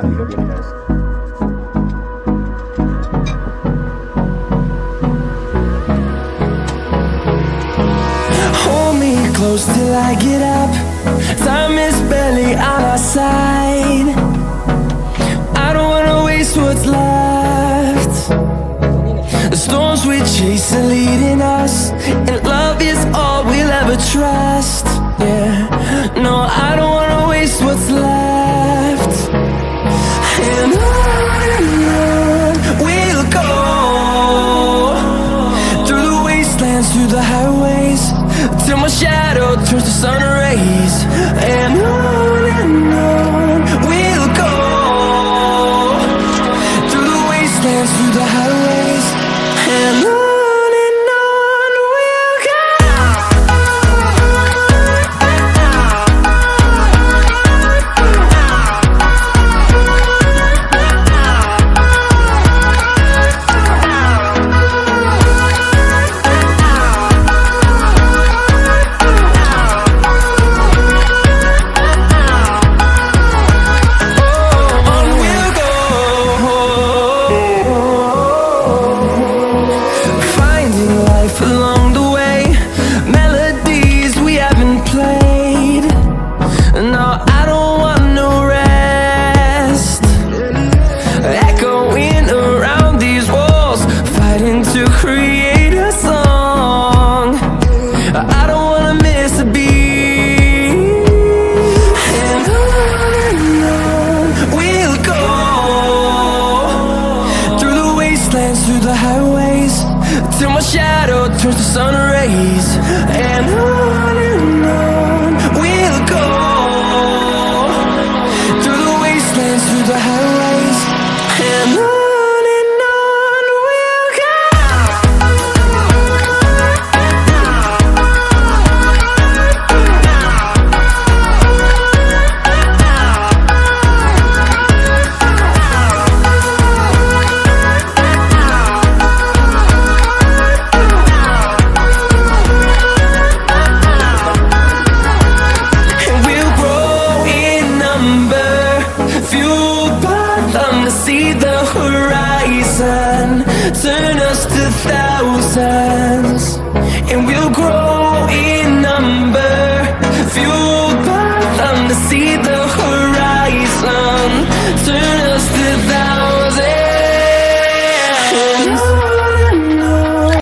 video game, guys. Hold me close till I get up. Time is barely on our side. I don't wanna waste what's left. The storms we chase are leading us, and love is all we'll ever trust. Yeah, no, I don't wanna waste what's left. And on we'll go, through the wastelands, through the highways, till my shadow turns to sun rays. And on we'll go, through the wastelands, through the highways, and on we'll go. Along the way, melodies we haven't played. No, I don't want no rest. Echoing around these walls, fighting to create a song. I don't wanna miss a beat. And on we'll go, through the wastelands, through the highways, till my shadow turns to sun rays.